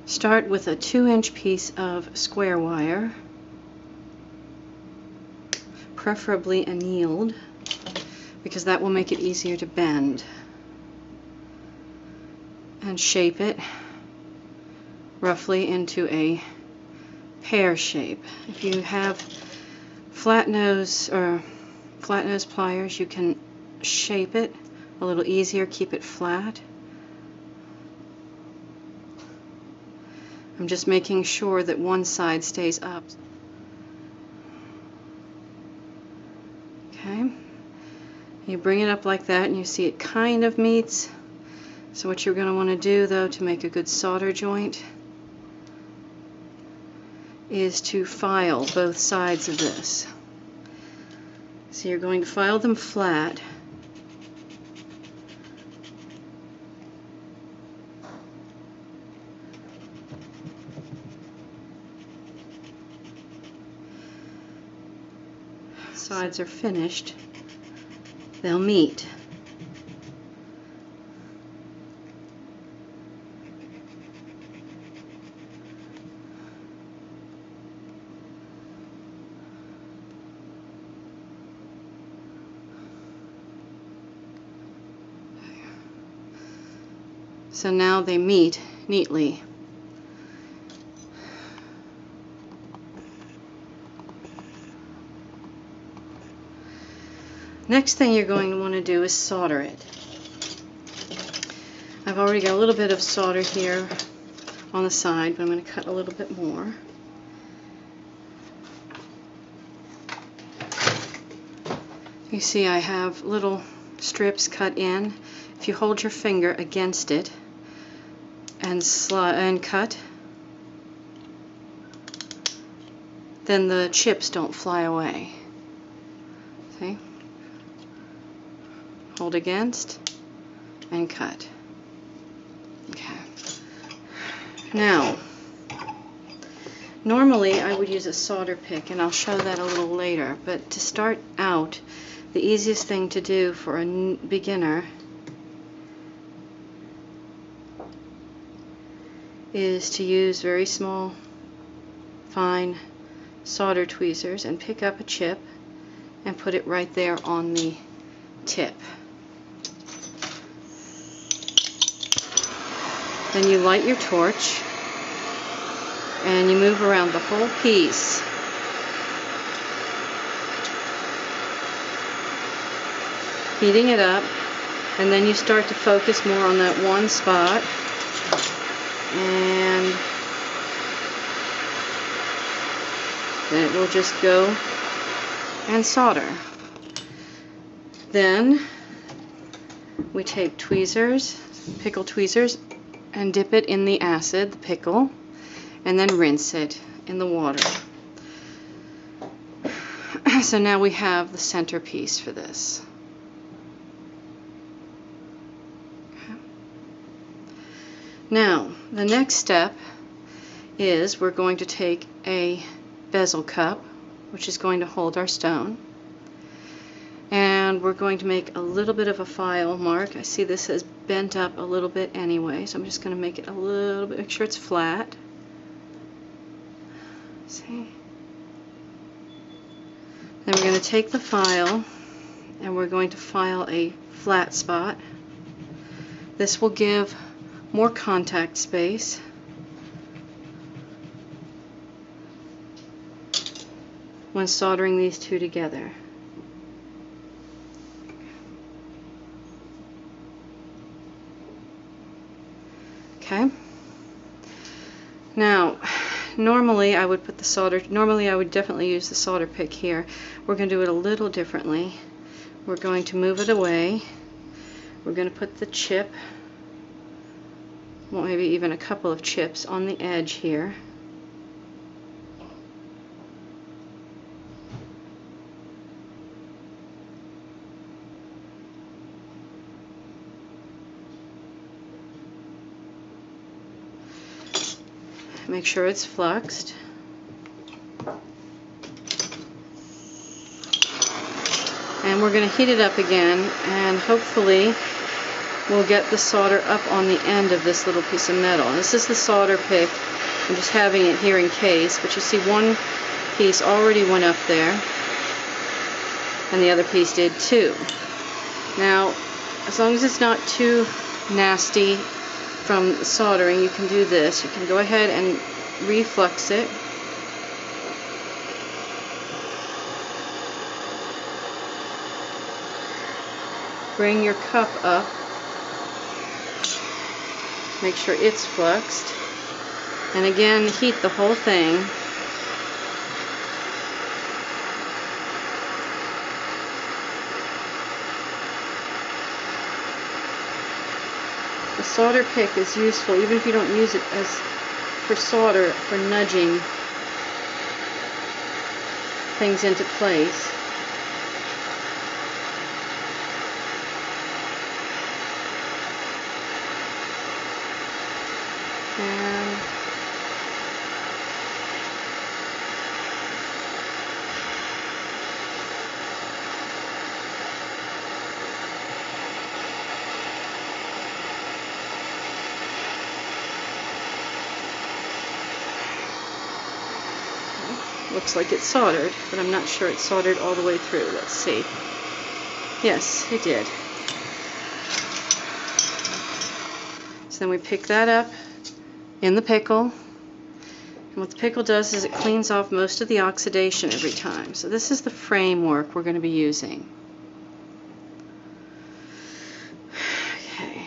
Start with a 2-inch piece of square wire, preferably annealed, because that will make it easier to bend, and shape it roughly into a pear shape. If you have flat nose pliers, you can shape it a little easier, keep it flat. I'm just making sure that one side stays up. Okay, you bring it up like that and you see it kind of meets. So what you're going to want to do, though, to make a good solder joint is to file both sides of this. So you're going to file them flat. Sides are finished, they'll meet. So now they meet neatly. Next thing you're going to want to do is solder it. I've already got a little bit of solder here on the side, but I'm going to cut a little bit more. You see I have little strips cut in. If you hold your finger against it and cut, then the chips don't fly away. See? Hold against and cut. Okay. Now, normally I would use a solder pick, and I'll show that a little later, but to start out, the easiest thing to do for a beginner is to use very small, fine solder tweezers and pick up a chip and put it right there on the tip. Then you light your torch and you move around the whole piece. Heating it up, and then you start to focus more on that one spot, and then it will just go and solder. Then we take tweezers, pickle tweezers, and dip it in the acid, the pickle, and then rinse it in the water. So now we have the centerpiece for this. Now, the next step is we're going to take a bezel cup, which is going to hold our stone, and we're going to make a little bit of a file mark. I see this has bent up a little bit anyway, so I'm just going to make it a little bit, make sure it's flat. See? Then we're going to take the file and we're going to file a flat spot. This will give more contact space. When soldering these two together. Okay. Now, normally I would put the solder, normally I would definitely use the solder pick here. We're going to do it a little differently. We're going to move it away. We're going to put the chip, well, maybe even a couple of chips on the edge here. Make sure it's fluxed. And we're going to heat it up again, and hopefully will get the solder up on the end of this little piece of metal. And this is the solder pick. I'm just having it here in case, but you see one piece already went up there, and the other piece did too. Now, as long as it's not too nasty from soldering, you can do this. You can go ahead and reflux it. Bring your cup up. Make sure it's fluxed. And again, heat the whole thing. The solder pick is useful, even if you don't use it as for solder, for nudging things into place. And looks like it's soldered, but I'm not sure it's soldered all the way through. Let's see. Yes, it did. So then we pick that up in the pickle. And what the pickle does is it cleans off most of the oxidation every time. So this is the framework we're going to be using. Okay.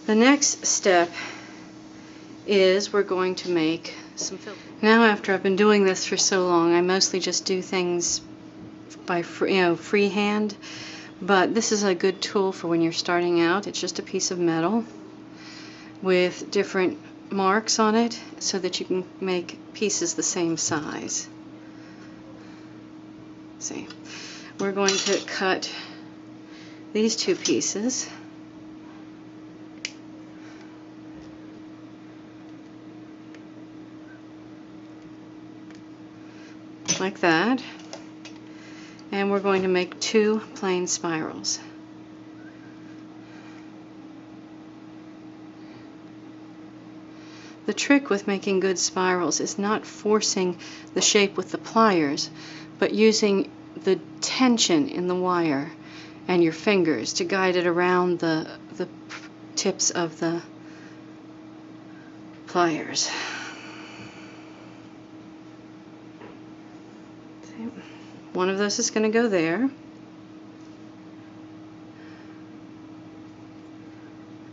The next step is we're going to make some filigree. Now, after I've been doing this for so long, I mostly just do things by freehand, but this is a good tool for when you're starting out. It's just a piece of metal with different marks on it so that you can make pieces the same size. See, we're going to cut these two pieces. Like that, and we're going to make two plain spirals. The trick with making good spirals is not forcing the shape with the pliers, but using the tension in the wire and your fingers to guide it around the tips of the pliers. One of those is going to go there,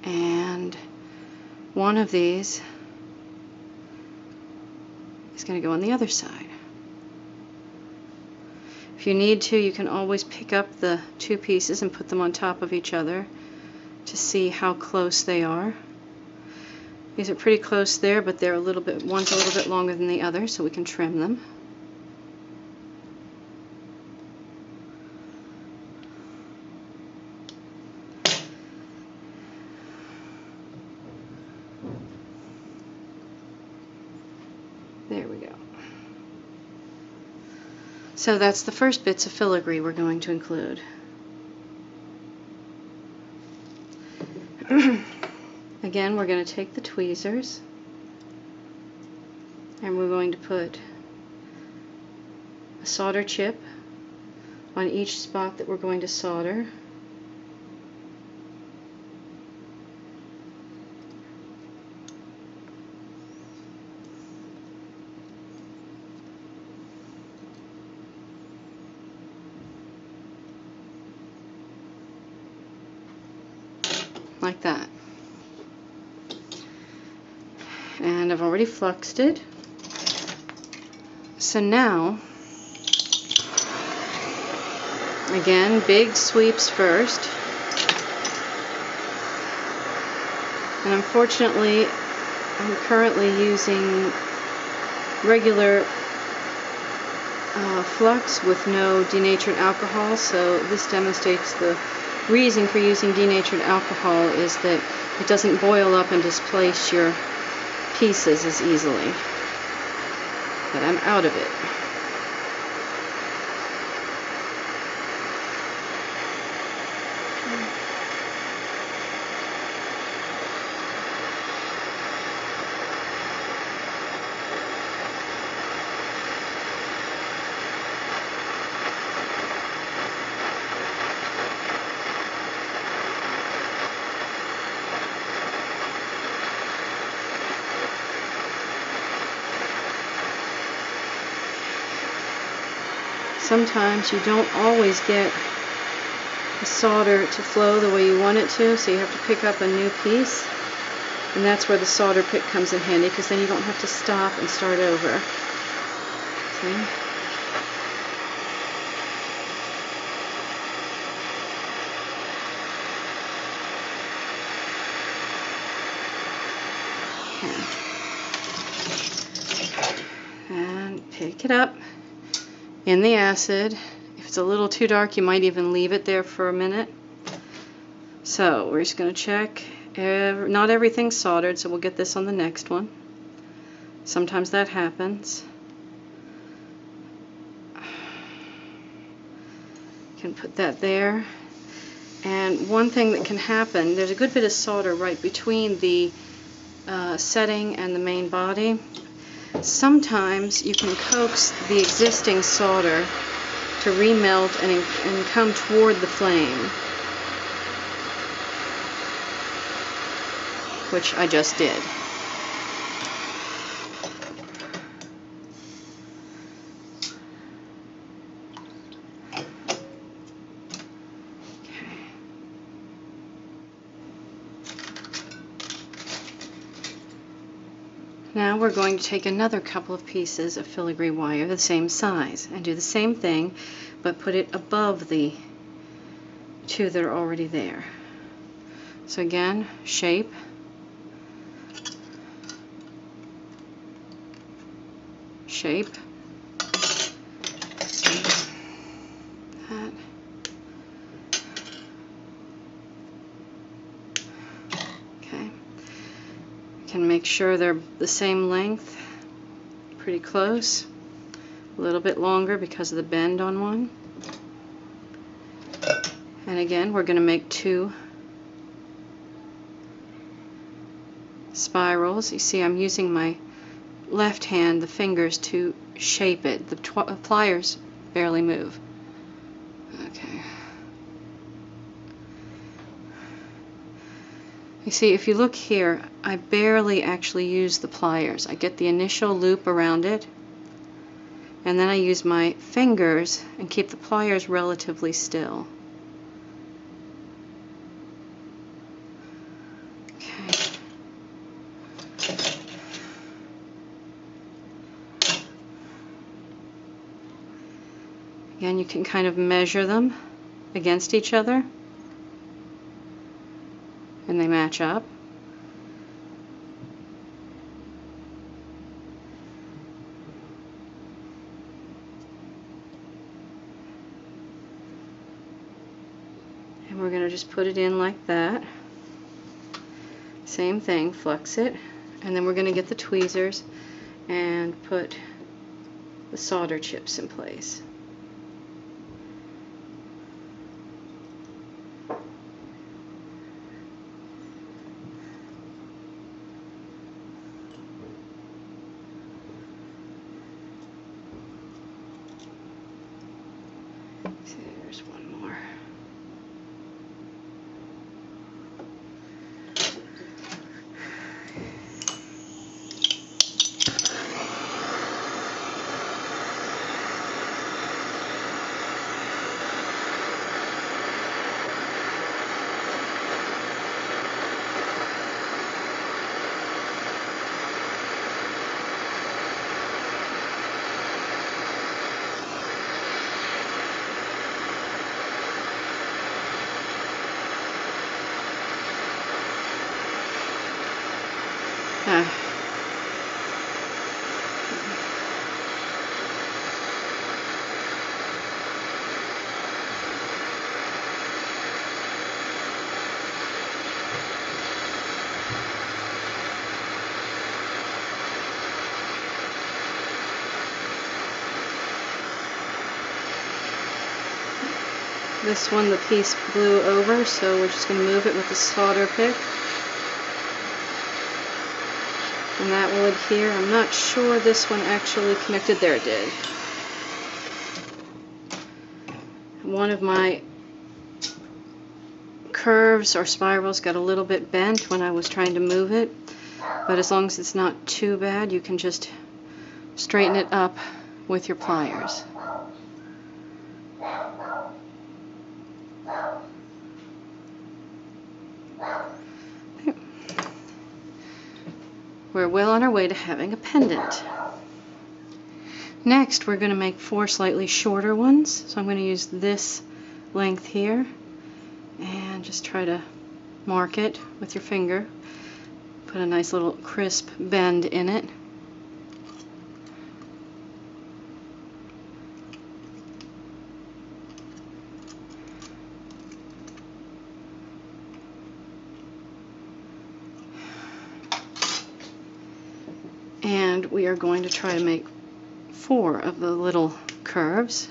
and one of these is going to go on the other side. If you need to, you can always pick up the two pieces and put them on top of each other to see how close they are. These are pretty close there, but they're one's a little bit longer than the other, so we can trim them. There we go. So that's the first bits of filigree we're going to include. Again, we're going to take the tweezers and we're going to put a solder chip on each spot that we're going to solder. Like that. And I've already fluxed it. So now, again, big sweeps first. And unfortunately, I'm currently using regular flux with no denatured alcohol, so this demonstrates the reason for using denatured alcohol is that it doesn't boil up and displace your pieces as easily. But I'm out of it. sometimes you don't always get the solder to flow the way you want it to, so you have to pick up a new piece, and that's where the solder pick comes in handy, because then you don't have to stop and start over. See? And pick it up in the acid. If it's a little too dark, you might even leave it there for a minute. So we're just going to check. Not everything's soldered, so we'll get this on the next one. Sometimes that happens. You can put that there. And one thing that can happen, there's a good bit of solder right between the setting and the main body. Sometimes you can coax the existing solder to remelt and come toward the flame, which I just did. Now we're going to take another couple of pieces of filigree wire the same size and do the same thing, but put it above the two that are already there. So again, shape, shape, that, okay. Can make sure they're the same length, pretty close, a little bit longer because of the bend on one. And again, we're going to make two spirals. You see, I'm using my left hand, the fingers, to shape it. The pliers barely move. Okay. You see, if you look here, I barely actually use the pliers. I get the initial loop around it, and then I use my fingers and keep the pliers relatively still. Okay. Again, you can kind of measure them against each other, and they match up. And we're going to just put it in like that. Same thing, flux it, and then we're going to get the tweezers and put the solder chips in place. See, there's one more. This one, the piece blew over, so we're just going to move it with the solder pick. And that will adhere. I'm not sure this one actually connected. There it did. One of my curves or spirals got a little bit bent when I was trying to move it, but as long as it's not too bad, you can just straighten it up with your pliers. we're well on our way to having a pendant. Next, we're going to make 4 slightly shorter ones. So I'm going to use this length here and just try to mark it with your finger. Put a nice little crisp bend in it. And we are going to try to make 4 of the little curves.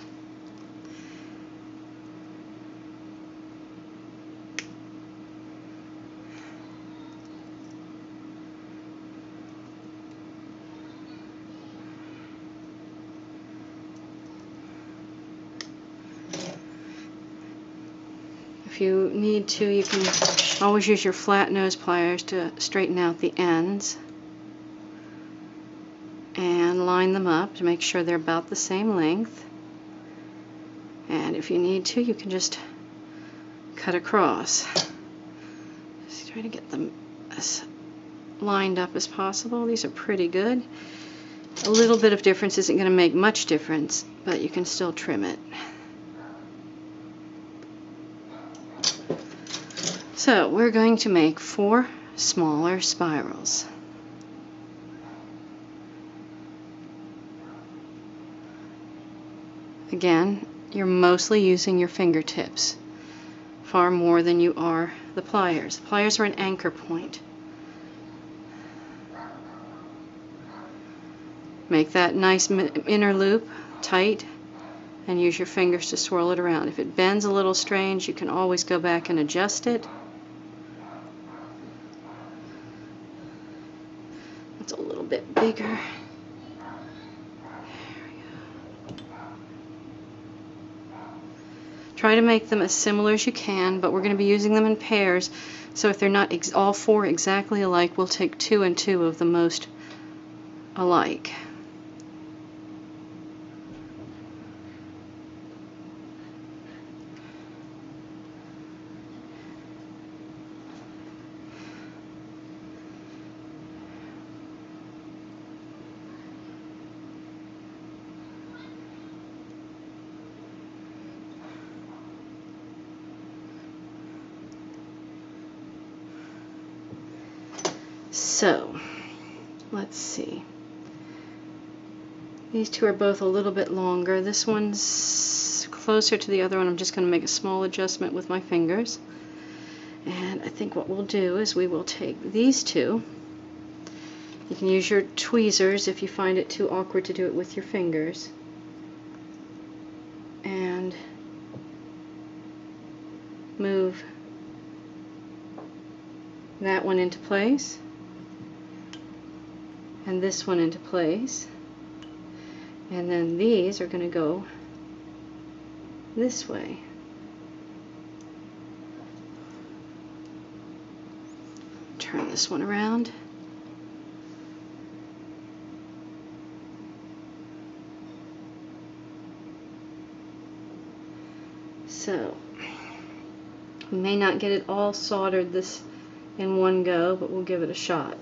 If you need to, you can always use your flat nose pliers to straighten out the ends and line them up to make sure they're about the same length. And if you need to, you can just cut across. Just try to get them as lined up as possible. These are pretty good. A little bit of difference isn't going to make much difference, but you can still trim it. So we're going to make 4 smaller spirals. Again, you're mostly using your fingertips far more than you are the pliers. The pliers are an anchor point. Make that nice inner loop tight and use your fingers to swirl it around. If it bends a little strange, you can always go back and adjust it. It's a little bit bigger. Try to make them as similar as you can, but we're going to be using them in pairs, so if they're not all 4 exactly alike, we'll take 2 and 2 of the most alike. So, let's see. These 2 are both a little bit longer. This one's closer to the other one. I'm just going to make a small adjustment with my fingers. And I think what we'll do is we will take these 2. You can use your tweezers if you find it too awkward to do it with your fingers. And move that one into place. And this one into place, and then these are going to go this way. Turn this one around. So, we may not get it all soldered this in one go, but we'll give it a shot.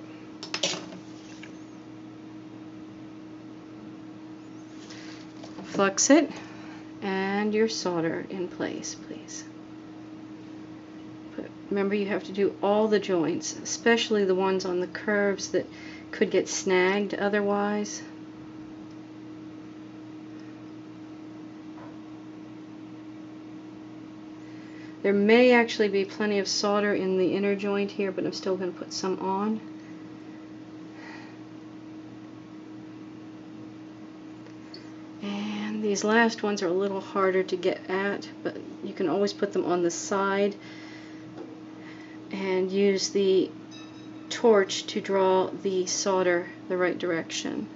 Flux it and your solder in place, please. Remember, you have to do all the joints, especially the ones on the curves that could get snagged otherwise. There may actually be plenty of solder in the inner joint here, but I'm still going to put some on. And these last ones are a little harder to get at, but you can always put them on the side and use the torch to draw the solder the right direction.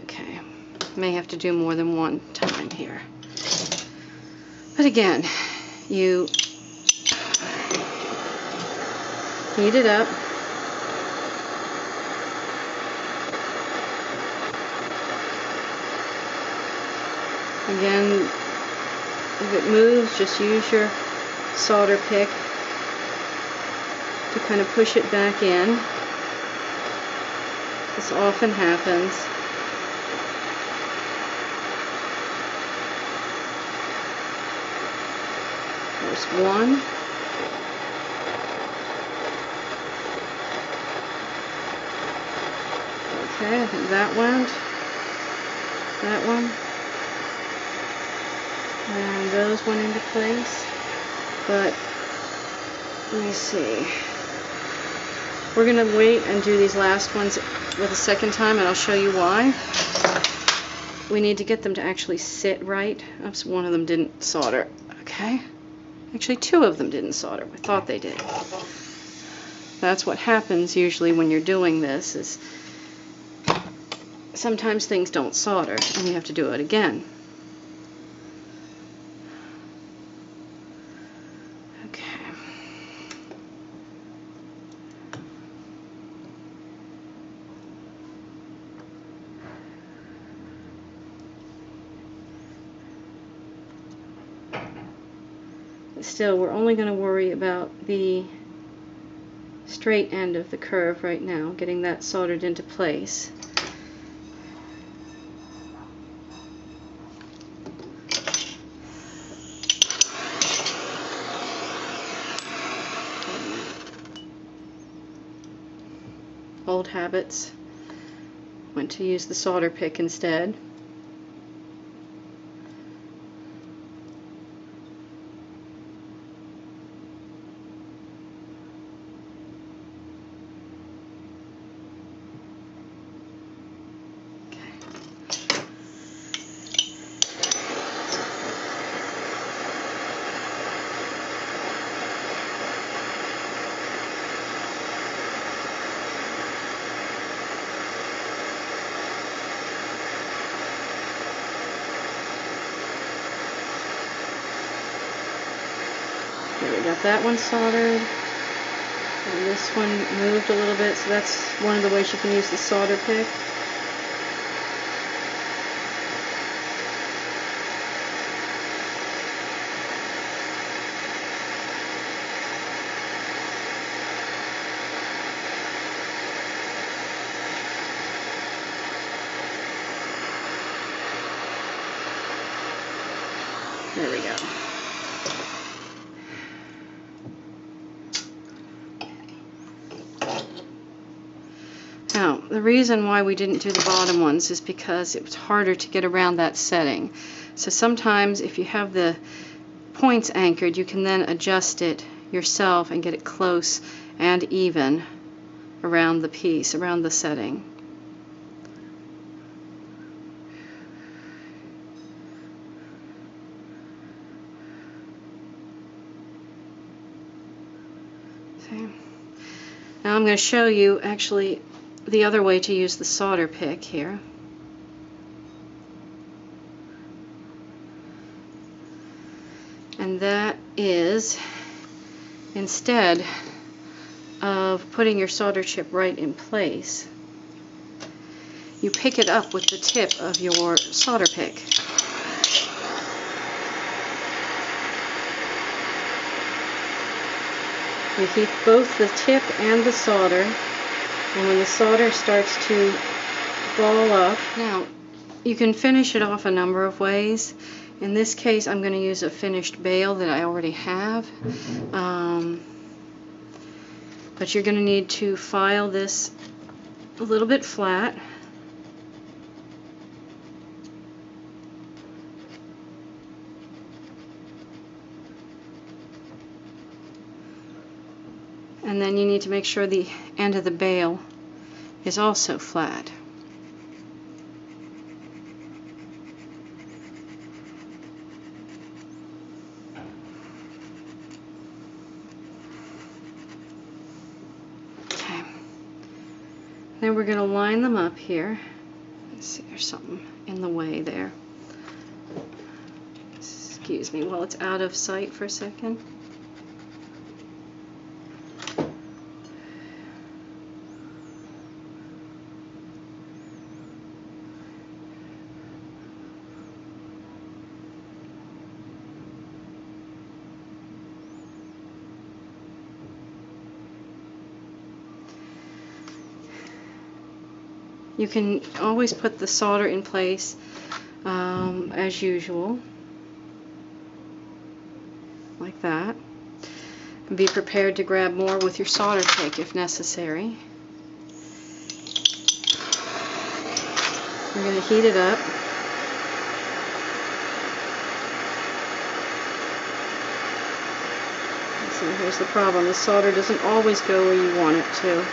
Okay, may have to do more than one time here. But again, you heat it up. Again, if it moves, just use your solder pick. to kind of push it back in. This often happens. There's one. Okay, I think that went. That one. And those went into place. But let me see. We're going to wait and do these last ones with a second time, and I'll show you why. We need to get them to actually sit right. Oops, one of them didn't solder. Okay. Actually, two of them didn't solder. I thought they did. That's what happens usually when you're doing this, is sometimes things don't solder and you have to do it again. Okay. But still, we're only going to worry about the straight end of the curve right now, getting that soldered into place. Old habits. Went to use the solder pick instead. Okay, we got that one soldered. And this one moved a little bit, so that's one of the ways you can use the solder pick. There we go. Now, the reason why we didn't do the bottom ones is because it was harder to get around that setting. So sometimes if you have the points anchored, you can then adjust it yourself and get it close and even around the piece, around the setting. Okay. Now I'm going to show you actually the other way to use the solder pick here. And that is, instead of putting your solder chip right in place, you pick it up with the tip of your solder pick. You keep both the tip and the solder, and when the solder starts to ball up, now you can finish it off a number of ways. In this case, I'm going to use a finished bail that I already have, but you're going to need to file this a little bit flat. And then you need to make sure the end of the bail is also flat. Okay. Then we're going to line them up here. Let's see, there's something in the way there. Excuse me while it's out of sight for a second. You can always put the solder in place as usual, like that. And be prepared to grab more with your solder pick if necessary. We're going to heat it up. See, here's the problem. The solder doesn't always go where you want it to.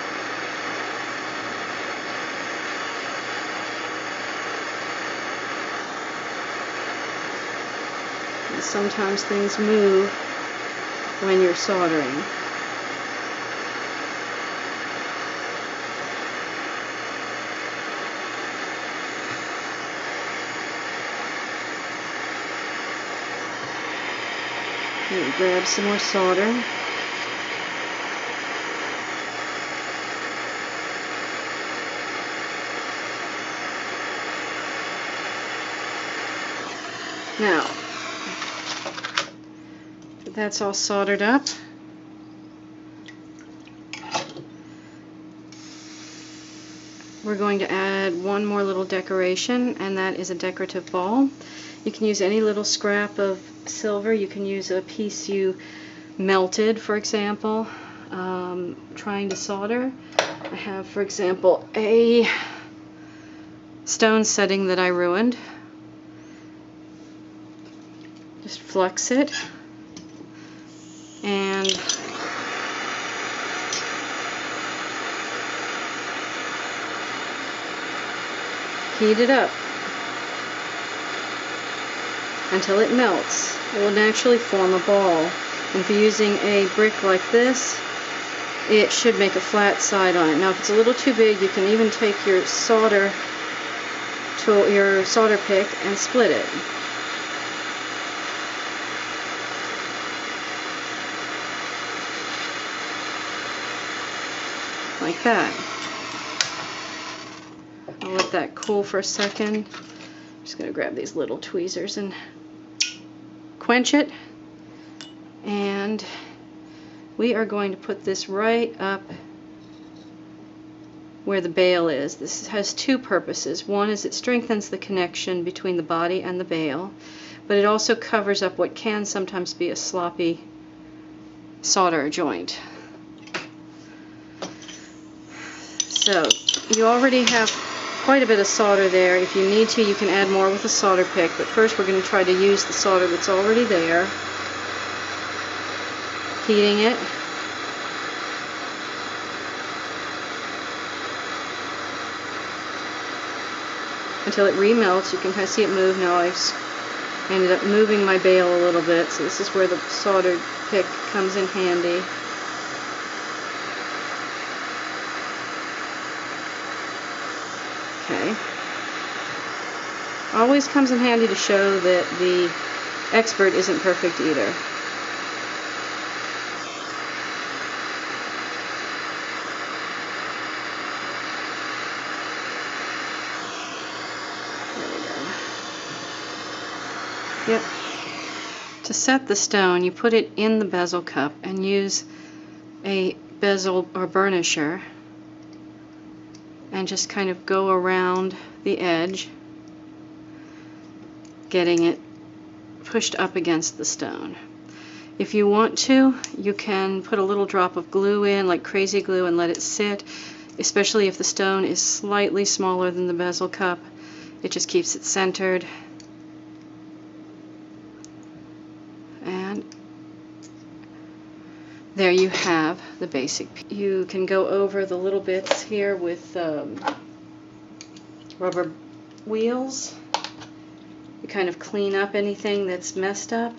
And sometimes things move when you're soldering. Okay, grab some more solder. Now, that's all soldered up. We're going to add one more little decoration, and that is a decorative ball. You can use any little scrap of silver. You can use a piece you melted, for example, trying to solder. I have, for example, a stone setting that I ruined. Just flux it and heat it up until it melts. It will naturally form a ball. And if you're using a brick like this, it should make a flat side on it. Now if it's a little too big, you can even take your solder tool, your solder pick, and split it. Like that. I'll let that cool for a second. I'm just going to grab these little tweezers and quench it. And we are going to put this right up where the bail is. This has two purposes. One is it strengthens the connection between the body and the bail, but it also covers up what can sometimes be a sloppy solder joint. So you already have quite a bit of solder there. If you need to, you can add more with a solder pick, but first we're going to try to use the solder that's already there. Heating it. Until it remelts. You can kind of see it move now. I've ended up moving my bail a little bit, so this is where the solder pick comes in handy. Okay. Always comes in handy to show that the expert isn't perfect either. There we go. Yep. To set the stone, you put it in the bezel cup and use a bezel or burnisher and just kind of go around the edge, getting it pushed up against the stone. If you want to, you can put a little drop of glue in, like crazy glue, and let it sit, especially if the stone is slightly smaller than the bezel cup. It just keeps it centered. And there you have the basic. You can go over the little bits here with rubber wheels. You kind of clean up anything that's messed up,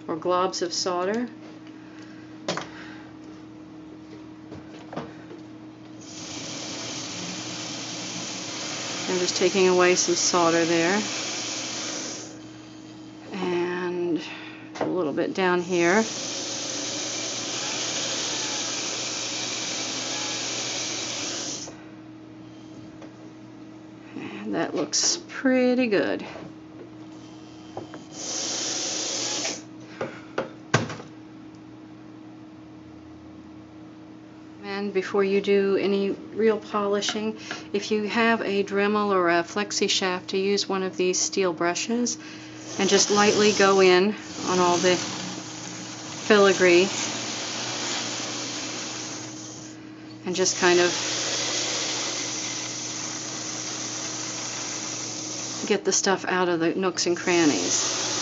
or globs of solder. I'm just taking away some solder there. And a little bit down here. And that looks pretty good. And before you do any real polishing, if you have a Dremel or a flexi shaft, to use one of these steel brushes and just lightly go in on all the filigree and just kind of get the stuff out of the nooks and crannies.